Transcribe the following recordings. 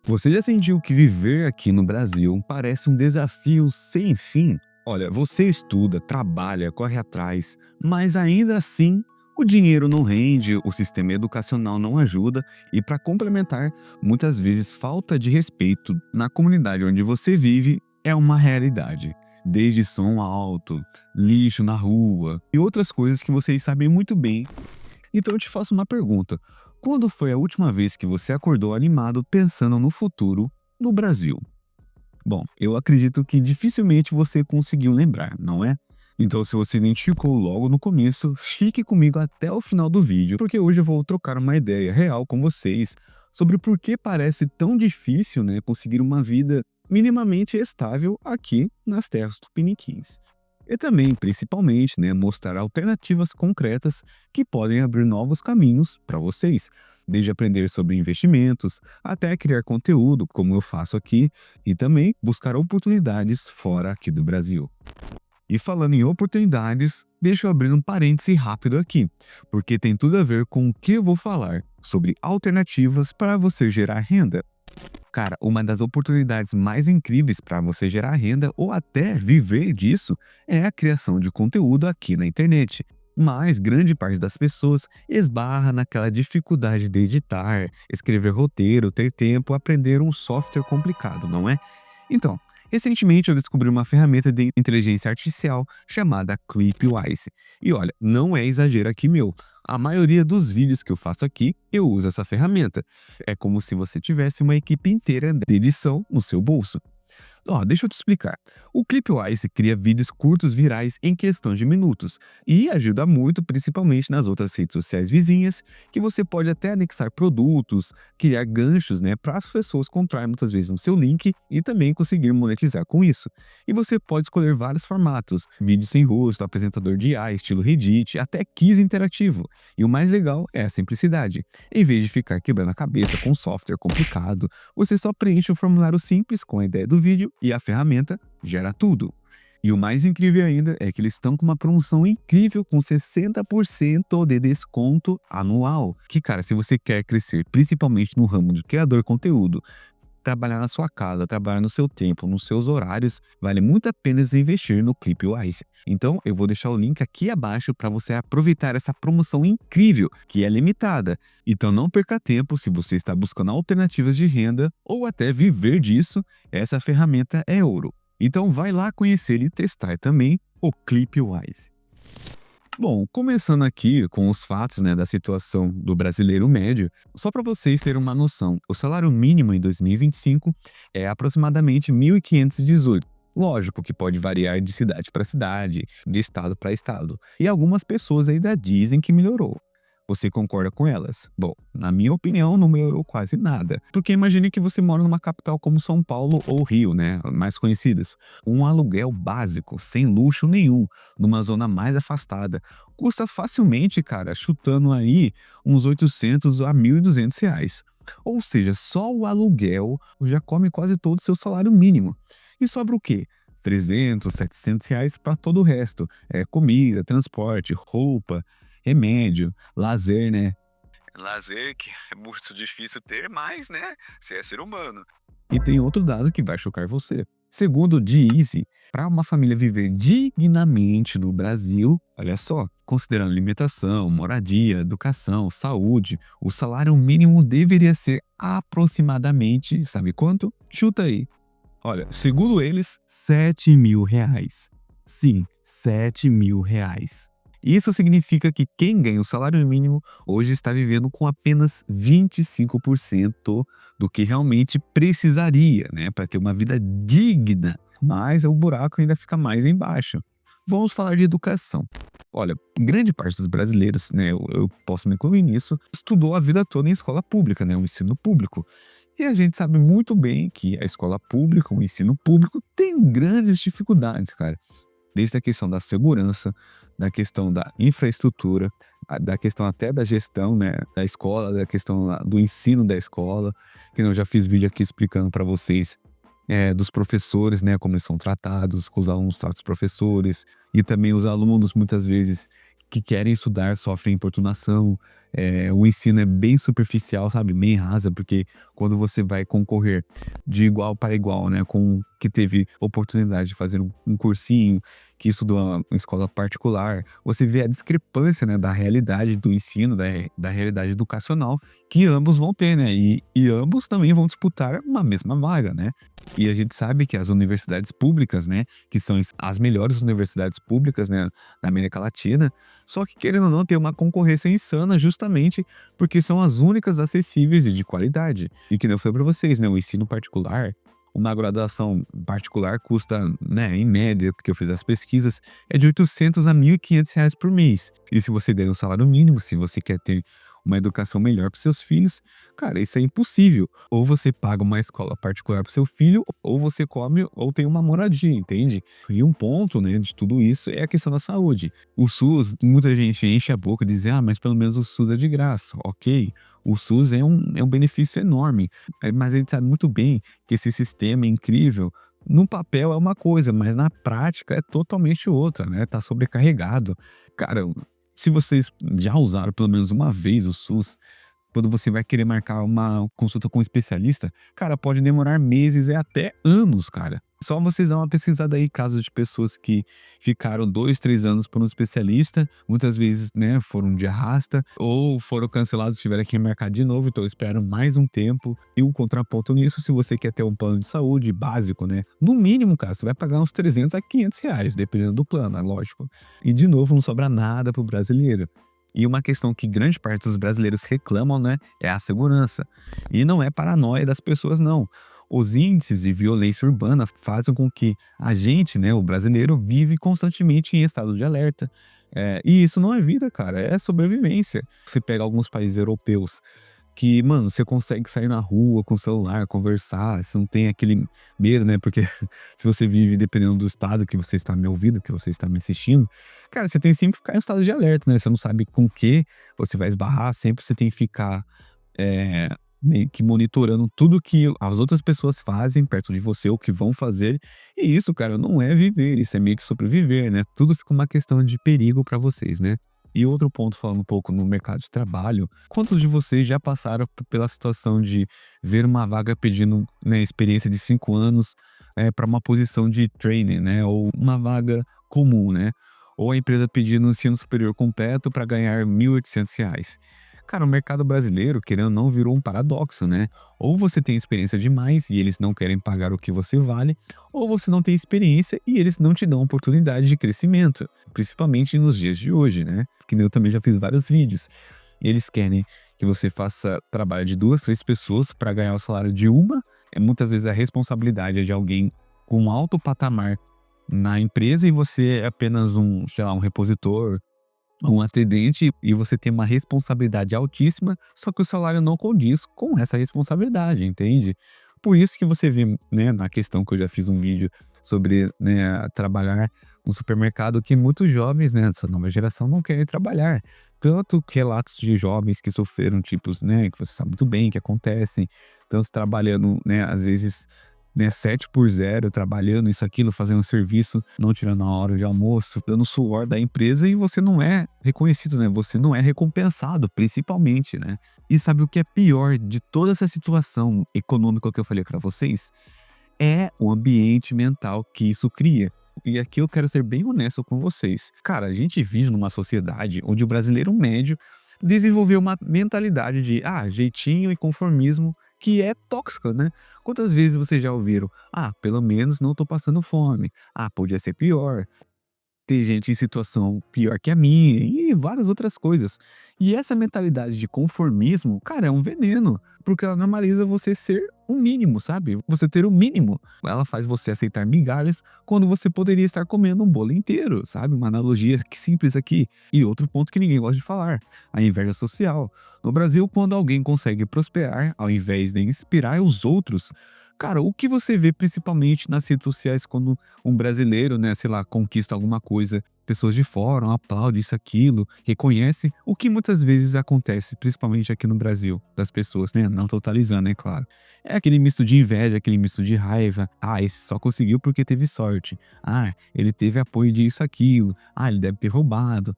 Você já sentiu que viver aqui no Brasil parece um desafio sem fim? Olha, você estuda, trabalha, corre atrás, mas ainda assim o dinheiro não rende, o sistema educacional não ajuda e, para complementar, muitas vezes falta de respeito na comunidade onde você vive é uma realidade. Desde som alto, lixo na rua e outras coisas que vocês sabem muito bem. Então eu te faço uma pergunta: quando foi a última vez que você acordou animado pensando no futuro no Brasil? Bom, eu acredito que dificilmente você conseguiu lembrar, não é? Então, se você identificou logo no começo, fique comigo até o final do vídeo, porque hoje eu vou trocar uma ideia real com vocês sobre por que parece tão difícil, né, conseguir uma vida minimamente estável aqui nas terras tupiniquins. E também, principalmente, né, mostrar alternativas concretas que podem abrir novos caminhos para vocês, desde aprender sobre investimentos até criar conteúdo, como eu faço aqui, e também buscar oportunidades fora aqui do Brasil. E falando em oportunidades, deixa eu abrir um parêntese rápido aqui, porque tem tudo a ver com o que eu vou falar sobre alternativas para você gerar renda. Cara, uma das oportunidades mais incríveis para você gerar renda ou até viver disso é a criação de conteúdo aqui na internet. Mas grande parte das pessoas esbarra naquela dificuldade de editar, escrever roteiro, ter tempo, aprender um software complicado, não é? Então, recentemente eu descobri uma ferramenta de inteligência artificial chamada Clipwise. E olha, não é exagero aqui meu. A maioria dos vídeos que eu faço aqui, eu uso essa ferramenta. É como se você tivesse uma equipe inteira de edição no seu bolso. Ó, deixa eu te explicar. O Clipwise cria vídeos curtos virais em questão de minutos e ajuda muito, principalmente nas outras redes sociais vizinhas, que você pode até anexar produtos, criar ganchos, né, para as pessoas comprarem muitas vezes no seu link e também conseguir monetizar com isso. E você pode escolher vários formatos: vídeo sem rosto, apresentador de IA, estilo Reddit, até quiz interativo. E o mais legal é a simplicidade. Em vez de ficar quebrando a cabeça com um software complicado, você só preenche o formulário simples com a ideia do vídeo e a ferramenta gera tudo. E o mais incrível ainda é que eles estão com uma promoção incrível com 60% de desconto anual. Que, cara, se você quer crescer, principalmente no ramo de criador de conteúdo, trabalhar na sua casa, trabalhar no seu tempo, nos seus horários, vale muito a pena investir no Clipwise. Então, eu vou deixar o link aqui abaixo para você aproveitar essa promoção incrível, que é limitada. Então, não perca tempo se você está buscando alternativas de renda ou até viver disso, essa ferramenta é ouro. Então, vai lá conhecer e testar também o Clipwise. Bom, começando aqui com os fatos, né, da situação do brasileiro médio, só para vocês terem uma noção, o salário mínimo em 2025 é aproximadamente 1.518. Lógico que pode variar de cidade para cidade, de estado para estado. E algumas pessoas ainda dizem que melhorou. Você concorda com elas? Bom, na minha opinião, não melhorou quase nada. Porque imagine que você mora numa capital como São Paulo ou Rio, né, mais conhecidas. Um aluguel básico, sem luxo nenhum, numa zona mais afastada, custa facilmente, cara, chutando aí uns 800 a 1.200 reais. Ou seja, só o aluguel já come quase todo o seu salário mínimo. E sobra o quê? 300, 700 reais para todo o resto. É comida, transporte, roupa, remédio, lazer, né? Lazer que é muito difícil ter, mas, né, você é ser humano. E tem outro dado que vai chocar você. Segundo o Deezy, para uma família viver dignamente no Brasil, olha só, considerando alimentação, moradia, educação, saúde, o salário mínimo deveria ser aproximadamente, sabe quanto? Chuta aí. Olha, segundo eles, 7.000 reais. Sim, 7.000 reais. Isso significa que quem ganha o salário mínimo hoje está vivendo com apenas 25% do que realmente precisaria, né, para ter uma vida digna. Mas o buraco ainda fica mais embaixo. Vamos falar de educação. Olha, grande parte dos brasileiros, né, eu posso me incluir nisso, estudou a vida toda em escola pública, né, o ensino público. E a gente sabe muito bem que a escola pública, o ensino público, tem grandes dificuldades, cara. Desde a questão da segurança, da questão da infraestrutura, da questão até da gestão, né, da escola, da questão do ensino da escola, que eu já fiz vídeo aqui explicando para vocês, dos professores, né, como eles são tratados, com os alunos tratam os professores, e também os alunos muitas vezes que querem estudar sofrem importunação, O ensino é bem superficial, sabe, bem rasa, porque quando você vai concorrer de igual para igual, né, com que teve oportunidade de fazer um cursinho, que estudou em escola particular, você vê a discrepância, né, da realidade do ensino, da realidade educacional que ambos vão ter, né, e ambos também vão disputar uma mesma vaga, né. E a gente sabe que as universidades públicas, né, que são as melhores universidades públicas, né, da América Latina, só que querendo ou não tem uma concorrência insana justamente porque são as únicas acessíveis e de qualidade. E que nem eu falei pra vocês, né, o ensino particular, uma graduação particular custa, né, em média, porque eu fiz as pesquisas, é de 800 a R$ 1.500 por mês. E se você der um salário mínimo, se você quer ter uma educação melhor para seus filhos, cara, isso é impossível. Ou você paga uma escola particular para seu filho, ou você come ou tem uma moradia, entende? E um ponto, né, de tudo isso é a questão da saúde. O SUS, muita gente enche a boca e diz: "Ah, mas pelo menos o SUS é de graça". Ok, o SUS é um benefício enorme, mas a gente sabe muito bem que esse sistema é incrível. No papel é uma coisa, mas na prática é totalmente outra, né, tá sobrecarregado. Cara, se vocês já usaram pelo menos uma vez o SUS, quando você vai querer marcar uma consulta com um especialista, cara, pode demorar meses e até anos, cara. Só vocês dão uma pesquisada aí, casos de pessoas que ficaram 2, 3 anos por um especialista, muitas vezes, né, foram de arrasta ou foram cancelados, tiveram que marcar de novo, então esperam mais um tempo. E um contraponto nisso, se você quer ter um plano de saúde básico, né, no mínimo, cara, você vai pagar uns R$ 300 a R$ 500, dependendo do plano, é lógico. E de novo, não sobra nada pro brasileiro. E uma questão que grande parte dos brasileiros reclamam, né, é a segurança. E não é paranoia das pessoas, não. Os índices de violência urbana fazem com que a gente, né, o brasileiro, vive constantemente em estado de alerta. E isso não é vida, cara, é sobrevivência. Você pega alguns países europeus que, mano, você consegue sair na rua com o celular, conversar, você não tem aquele medo, né, porque se você vive dependendo do estado que você está me ouvindo, que você está me assistindo, cara, você tem sempre que ficar em estado de alerta, né, você não sabe com o que você vai esbarrar, sempre você tem que ficar, eh, meio que monitorando tudo que as outras pessoas fazem perto de você, ou que vão fazer, e isso, cara, não é viver, isso é meio que sobreviver, né, tudo fica uma questão de perigo pra vocês, né. E outro ponto, falando um pouco no mercado de trabalho, quantos de vocês já passaram pela situação de ver uma vaga pedindo, né, experiência de 5 anos, para uma posição de trainee, né, ou uma vaga comum, né, ou a empresa pedindo um ensino superior completo para ganhar R$ 1.800. Cara, o mercado brasileiro, querendo ou não, virou um paradoxo, né? Ou você tem experiência demais e eles não querem pagar o que você vale, ou você não tem experiência e eles não te dão oportunidade de crescimento, principalmente nos dias de hoje, né? Que nem eu também já fiz vários vídeos. E eles querem que você faça trabalho de 2, 3 pessoas para ganhar o salário de uma. Muitas vezes a responsabilidade é de alguém com alto patamar na empresa e você é apenas um, sei lá, um repositor, um atendente, e você tem uma responsabilidade altíssima, só que o salário não condiz com essa responsabilidade, entende? Por isso que você vê, né, na questão que eu já fiz um vídeo sobre, né, trabalhar no supermercado, que muitos jovens, né, dessa nova geração não querem trabalhar. Tanto que relatos de jovens que sofreram tipos, né, que você sabe muito bem que acontecem, tanto trabalhando, né, às vezes, né, 7 por 0, trabalhando isso, aquilo, fazendo serviço, não tirando a hora de almoço, dando suor da empresa e você não é reconhecido, né? Você não é recompensado, principalmente, né? E sabe o que é pior de toda essa situação econômica que eu falei pra vocês? É o ambiente mental que isso cria. E aqui eu quero ser bem honesto com vocês. Cara, a gente vive numa sociedade onde o brasileiro médio desenvolveu uma mentalidade de, jeitinho e conformismo que é tóxica, né? Quantas vezes vocês já ouviram? Pelo menos não tô passando fome. Podia ser pior. Ter gente em situação pior que a minha e várias outras coisas. E essa mentalidade de conformismo, cara, é um veneno, porque ela normaliza você ser o mínimo, sabe? Você ter o mínimo. Ela faz você aceitar migalhas quando você poderia estar comendo um bolo inteiro, sabe? Uma analogia que simples aqui. E outro ponto que ninguém gosta de falar, a inveja social. No Brasil, quando alguém consegue prosperar, ao invés de inspirar os outros, cara, o que você vê principalmente nas redes sociais quando um brasileiro, né, sei lá, conquista alguma coisa, pessoas de fora aplaudem isso, aquilo, reconhecem, o que muitas vezes acontece, principalmente aqui no Brasil, das pessoas, né, não totalizando, é claro. É aquele misto de inveja, aquele misto de raiva. Esse só conseguiu porque teve sorte. Ele teve apoio disso, aquilo. Ele deve ter roubado.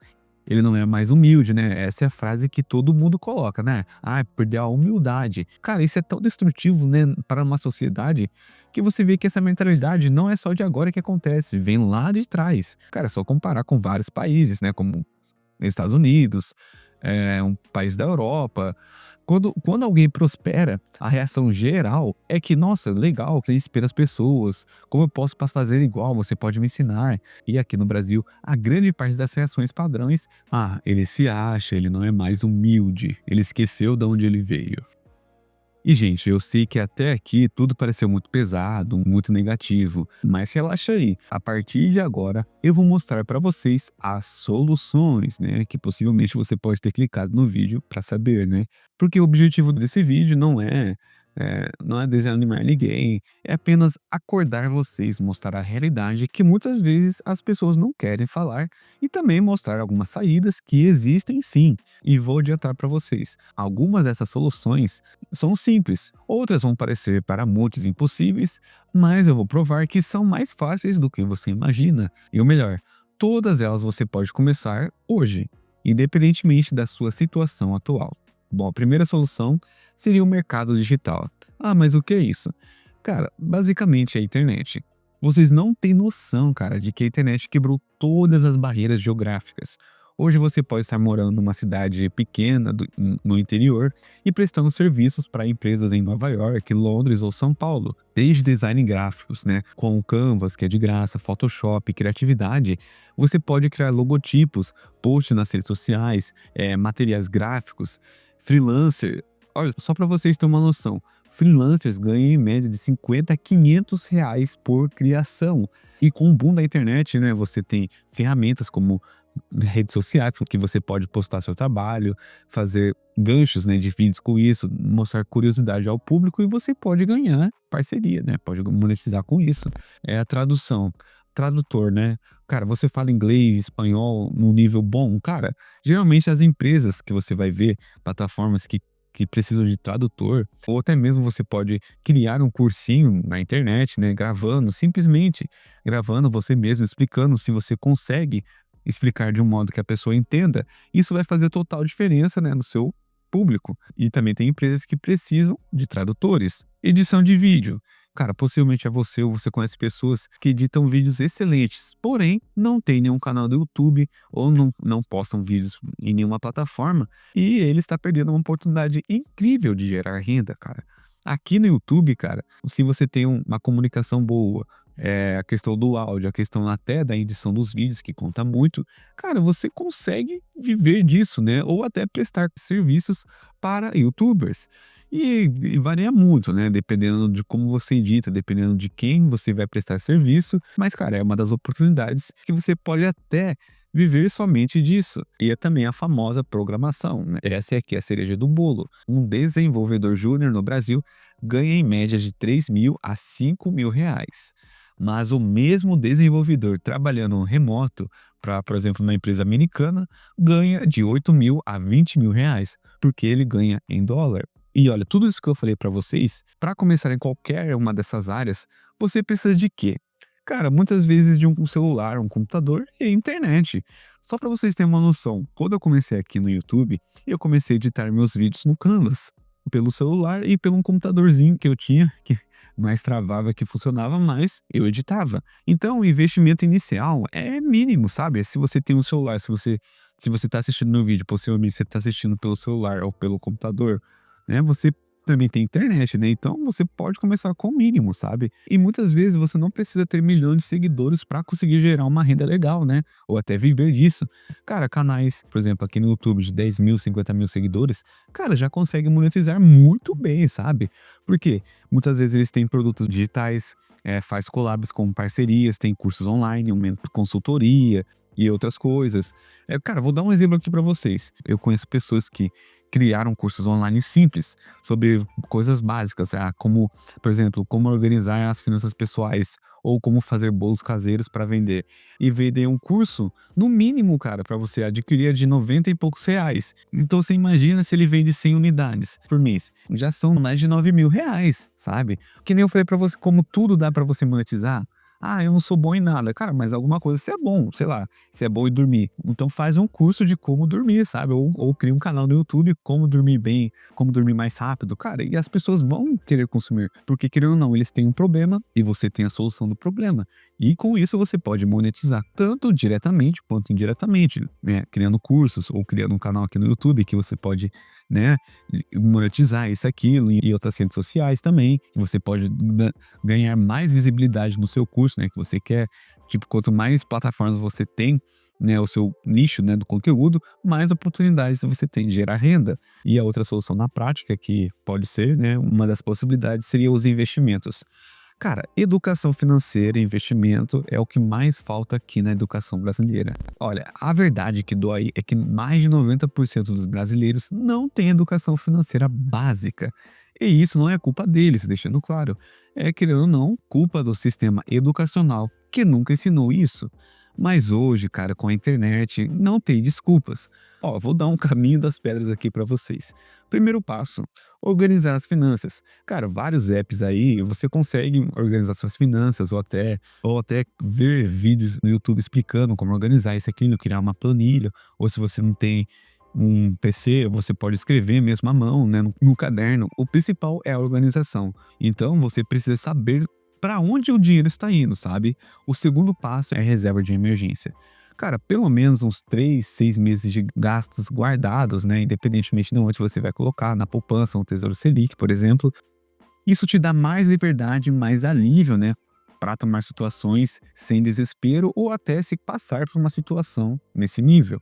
ele não é mais humilde, né? Essa é a frase que todo mundo coloca, né? Ah, perdeu a humildade. Cara, isso é tão destrutivo, né, para uma sociedade que você vê que essa mentalidade não é só de agora que acontece, vem lá de trás. Cara, é só comparar com vários países, né, como Estados Unidos, um país da Europa. Quando alguém prospera, a reação geral é que, nossa, legal, você inspira as pessoas. Como eu posso fazer igual? Você pode me ensinar. E aqui no Brasil, a grande parte das reações padrões, ele se acha, ele não é mais humilde, ele esqueceu de onde ele veio. E, gente, eu sei que até aqui tudo pareceu muito pesado, muito negativo, mas relaxa aí. A partir de agora, eu vou mostrar para vocês as soluções, né? Que possivelmente você pode ter clicado no vídeo para saber, né? Porque o objetivo desse vídeo não é desanimar ninguém, é apenas acordar vocês, mostrar a realidade que muitas vezes as pessoas não querem falar e também mostrar algumas saídas que existem sim. E vou adiantar para vocês, algumas dessas soluções são simples, outras vão parecer para muitos impossíveis, mas eu vou provar que são mais fáceis do que você imagina. E o melhor, todas elas você pode começar hoje, independentemente da sua situação atual. Bom, a primeira solução seria o mercado digital. Ah, mas o que é isso? Cara, basicamente é a internet. Vocês não têm noção, cara, de que a internet quebrou todas as barreiras geográficas. Hoje você pode estar morando numa cidade pequena no interior e prestando serviços para empresas em Nova York, Londres ou São Paulo. Desde design gráficos, né, com o Canvas, que é de graça, Photoshop, criatividade, você pode criar logotipos, posts nas redes sociais, materiais gráficos, freelancer. Olha, só para vocês terem uma noção, freelancers ganham em média de 50 a 500 reais por criação. E com o boom da internet, né, você tem ferramentas como redes sociais, com que você pode postar seu trabalho, fazer ganchos, né, de vídeos com isso, mostrar curiosidade ao público e você pode ganhar parceria, né, pode monetizar com isso. É a tradução. Tradutor, né? Cara, você fala inglês, espanhol num nível bom, cara, geralmente as empresas que você vai ver, plataformas que precisam de tradutor, ou até mesmo você pode criar um cursinho na internet, né, gravando, simplesmente gravando você mesmo, explicando se você consegue explicar de um modo que a pessoa entenda, isso vai fazer total diferença, né, no seu público. E também tem empresas que precisam de tradutores. Edição de vídeo. Cara, possivelmente é você ou você conhece pessoas que editam vídeos excelentes, porém não tem nenhum canal do YouTube ou não postam vídeos em nenhuma plataforma e ele está perdendo uma oportunidade incrível de gerar renda, cara. Aqui no YouTube, cara, se você tem uma comunicação boa, a questão do áudio, a questão até da edição dos vídeos, que conta muito, cara, você consegue viver disso, né? Ou até prestar serviços para YouTubers. E varia muito, né? Dependendo de como você edita, dependendo de quem você vai prestar serviço. Mas, cara, é uma das oportunidades que você pode até viver somente disso. E é também a famosa programação, né? Essa é aqui a cereja do bolo. Um desenvolvedor júnior no Brasil ganha em média de 3 mil a 5 mil reais. Mas o mesmo desenvolvedor trabalhando remoto para, por exemplo, uma empresa americana, ganha de 8 mil a 20 mil reais, porque ele ganha em dólar. E olha, tudo isso que eu falei para vocês, para começar em qualquer uma dessas áreas, você precisa de quê? Cara, muitas vezes de um celular, um computador e a internet. Só para vocês terem uma noção, quando eu comecei aqui no YouTube, eu comecei a editar meus vídeos no Canvas, pelo celular e pelo computadorzinho que eu tinha, que mais travava que funcionava, mas eu editava. Então, o investimento inicial é mínimo, sabe? Se você tem um celular, se você está assistindo meu vídeo, possivelmente você está assistindo pelo celular ou pelo computador, né? Você também tem internet, né? Então você pode começar com o mínimo, sabe? E muitas vezes você não precisa ter milhões de seguidores para conseguir gerar uma renda legal, né? Ou até viver disso. Cara, canais, por exemplo, aqui no YouTube de 10 mil, 50 mil seguidores, cara, já consegue monetizar muito bem, sabe? Por quê? Muitas vezes eles têm produtos digitais, faz collabs com parcerias, tem cursos online, consultoria e outras coisas. Cara, vou dar um exemplo aqui para vocês. Eu conheço pessoas que criaram cursos online simples sobre coisas básicas, como, por exemplo, como organizar as finanças pessoais ou como fazer bolos caseiros para vender. E vender um curso, no mínimo, cara, para você adquirir é de 90 e poucos reais. Então você imagina se ele vende 100 unidades por mês. Já são mais de 9 mil reais, sabe? Que nem eu falei para você, como tudo dá para você monetizar. "Ah, eu não sou bom em nada". Cara, mas alguma coisa você é bom, sei lá, você é bom em dormir. Então faz um curso de como dormir, sabe? Ou cria um canal no YouTube, como dormir bem, como dormir mais rápido. Cara, e as pessoas vão querer consumir, porque querendo ou não, eles têm um problema e você tem a solução do problema. E com isso você pode monetizar tanto diretamente quanto indiretamente, né? Criando cursos ou criando um canal aqui no YouTube que você pode, né, monetizar isso, aquilo e outras redes sociais também. Você pode ganhar mais visibilidade no seu curso, né, que você quer. Tipo, quanto mais plataformas você tem, né, o seu nicho, né, do conteúdo, mais oportunidades você tem de gerar renda. E a outra solução na prática, que pode ser, né, uma das possibilidades seria os investimentos. Cara, educação financeira e investimento é o que mais falta aqui na educação brasileira. Olha, a verdade que dói é que mais de 90% dos brasileiros não têm educação financeira básica. E isso não é culpa deles, deixando claro. É, querendo ou não, culpa do sistema educacional, que nunca ensinou isso. Mas hoje, cara, com a internet, não tem desculpas. Ó, vou dar um caminho das pedras aqui para vocês. Primeiro passo: organizar as finanças. Cara, vários apps aí, você consegue organizar suas finanças ou até ver vídeos no YouTube explicando como organizar isso, aquilo, criar uma planilha, ou se você não tem um PC, você pode escrever mesmo à mão, né, no caderno. O principal é a organização. Então, você precisa saber para onde o dinheiro está indo, sabe? O segundo passo é reserva de emergência. Cara, pelo menos uns 3, 6 meses de gastos guardados, né, independentemente de onde você vai colocar, na poupança, no Tesouro Selic, por exemplo. Isso te dá mais liberdade, mais alívio, né, para tomar situações sem desespero ou até se passar por uma situação nesse nível.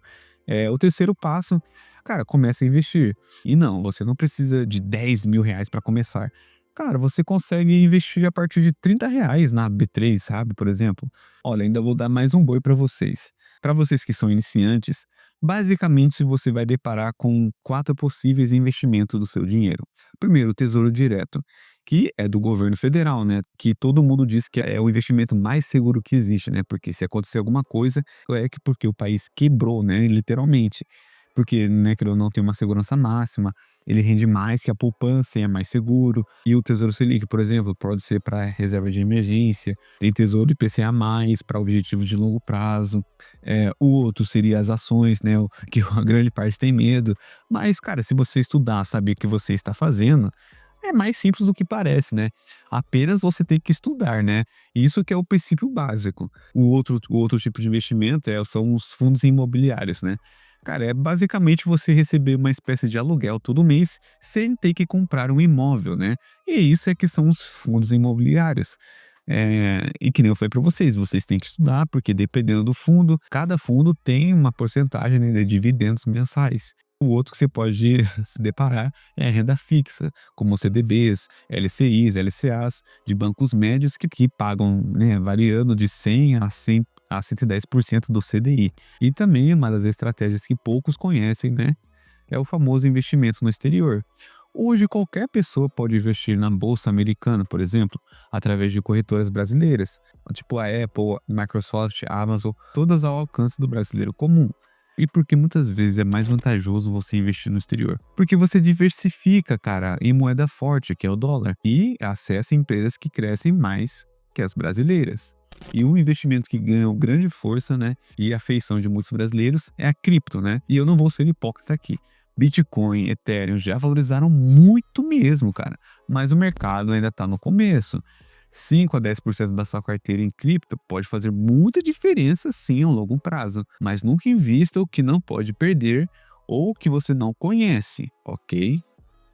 O terceiro passo, cara, comece a investir. E não, você não precisa de R$ 10.000 para começar. Cara, você consegue investir a partir de R$ 30 na B3, sabe, por exemplo. Olha, ainda vou dar mais um boi para vocês. Para vocês que são iniciantes, basicamente você vai deparar com 4 possíveis investimentos do seu dinheiro. Primeiro, o Tesouro Direto, que é do governo federal, né, que todo mundo diz que é o investimento mais seguro que existe, né, porque se acontecer alguma coisa, porque o país quebrou, né, literalmente. Porque, né, querendo ou não, tem uma segurança máxima, ele rende mais que a poupança e é mais seguro. E o Tesouro Selic, por exemplo, pode ser para reserva de emergência, tem Tesouro IPCA+, para objetivos de longo prazo. O outro seria as ações, né, o que a grande parte tem medo. Mas, cara, se você estudar, saber o que você está fazendo, é mais simples do que parece, né. Apenas você tem que estudar, né. Isso que é o princípio básico. O outro tipo de investimento são os fundos imobiliários, né. Cara, é basicamente você receber uma espécie de aluguel todo mês, sem ter que comprar um imóvel, né. E isso é que são os fundos imobiliários. E que nem eu falei para vocês têm que estudar, porque dependendo do fundo, cada fundo tem uma porcentagem, né, de dividendos mensais. O outro que você pode se deparar é a renda fixa, como CDBs, LCIs, LCAs, de bancos médios que pagam, né, variando de 100 a 110% do CDI. E também uma das estratégias que poucos conhecem, né, é o famoso investimento no exterior. Hoje qualquer pessoa pode investir na bolsa americana, por exemplo, através de corretoras brasileiras, tipo a Apple, Microsoft, Amazon, todas ao alcance do brasileiro comum. E porque muitas vezes é mais vantajoso você investir no exterior? Porque você diversifica, cara, em moeda forte, que é o dólar, e acessa empresas que crescem mais que as brasileiras. E um investimento que ganhou grande força, né, e afeição de muitos brasileiros é a cripto, né? E eu não vou ser hipócrita aqui. Bitcoin, Ethereum já valorizaram muito mesmo, cara, mas o mercado ainda está no começo. 5 a 10% da sua carteira em cripto pode fazer muita diferença sim ao longo prazo, mas nunca invista o que não pode perder ou que você não conhece, ok?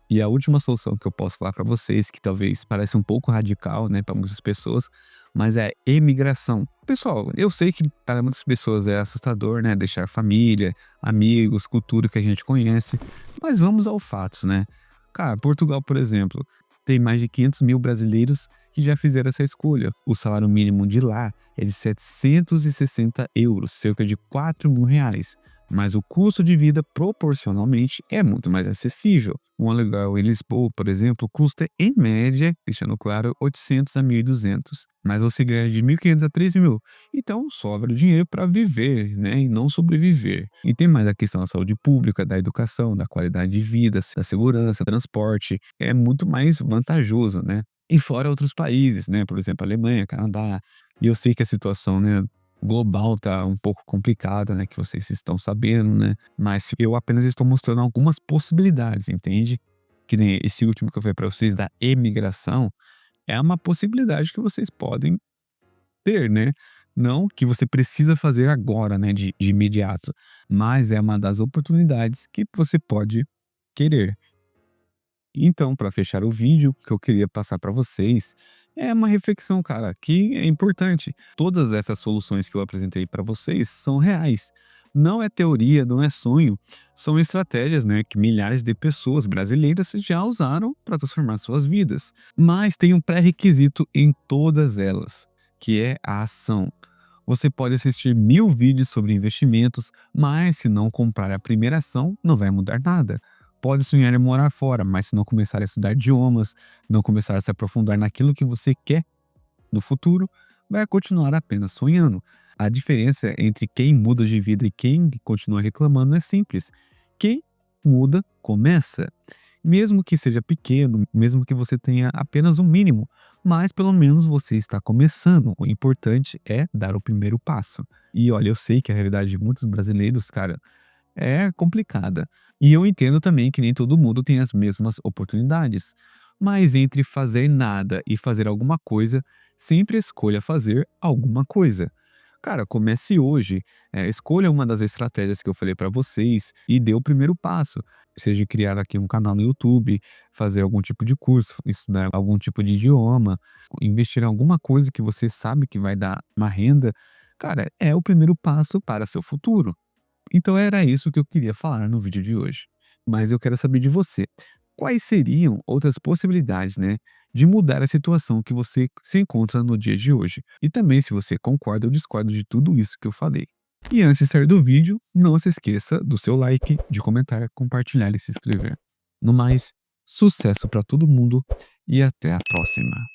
E a última solução que eu posso falar para vocês, que talvez pareça um pouco radical, né, para muitas pessoas, mas é imigração. Pessoal, eu sei que para muitas pessoas é assustador, né, deixar família, amigos, cultura que a gente conhece, mas vamos ao fatos, né? Cara, Portugal, por exemplo, tem mais de 500 mil brasileiros que já fizeram essa escolha. O salário mínimo de lá é de 760 euros, cerca de R$ 4.000. Mas o custo de vida proporcionalmente é muito mais acessível. Um aluguel em Lisboa, por exemplo, custa em média, deixando claro, 800 a 1.200, mas você ganha de 1.500 a 3.000. Então sobra dinheiro para viver, né, e não sobreviver. E tem mais a questão da saúde pública, da educação, da qualidade de vida, da segurança, transporte. É muito mais vantajoso, né? E fora outros países, né? Por exemplo, Alemanha, Canadá. E eu sei que a situação, né, global tá um pouco complicada, né, que vocês estão sabendo, né, mas eu apenas estou mostrando algumas possibilidades, entende? Que nem esse último que eu falei para vocês da emigração, é uma possibilidade que vocês podem ter, né? Não que você precisa fazer agora, né, de imediato, mas é uma das oportunidades que você pode querer. Então, para fechar o vídeo, o que eu queria passar para vocês é uma reflexão, cara, que é importante. Todas essas soluções que eu apresentei para vocês são reais. Não é teoria, não é sonho. São estratégias, né, que milhares de pessoas brasileiras já usaram para transformar suas vidas. Mas tem um pré-requisito em todas elas, que é a ação. Você pode assistir 1000 vídeos sobre investimentos, mas se não comprar a primeira ação, não vai mudar nada. Pode sonhar em morar fora, mas se não começar a estudar idiomas, não começar a se aprofundar naquilo que você quer no futuro, vai continuar apenas sonhando. A diferença entre quem muda de vida e quem continua reclamando é simples. Quem muda, começa. Mesmo que seja pequeno, mesmo que você tenha apenas um mínimo, mas pelo menos você está começando. O importante é dar o primeiro passo. E olha, eu sei que a realidade de muitos brasileiros, cara, é complicada. E eu entendo também que nem todo mundo tem as mesmas oportunidades. Mas entre fazer nada e fazer alguma coisa, sempre escolha fazer alguma coisa. Cara, comece hoje. Escolha uma das estratégias que eu falei para vocês e dê o primeiro passo. Seja criar aqui um canal no YouTube, fazer algum tipo de curso, estudar algum tipo de idioma, investir em alguma coisa que você sabe que vai dar uma renda. Cara, é o primeiro passo para seu futuro. Então era isso que eu queria falar no vídeo de hoje. Mas eu quero saber de você. Quais seriam outras possibilidades, né, de mudar a situação que você se encontra no dia de hoje? E também se você concorda ou discorda de tudo isso que eu falei. E antes de sair do vídeo, não se esqueça do seu like, de comentar, compartilhar e se inscrever. No mais, sucesso para todo mundo e até a próxima.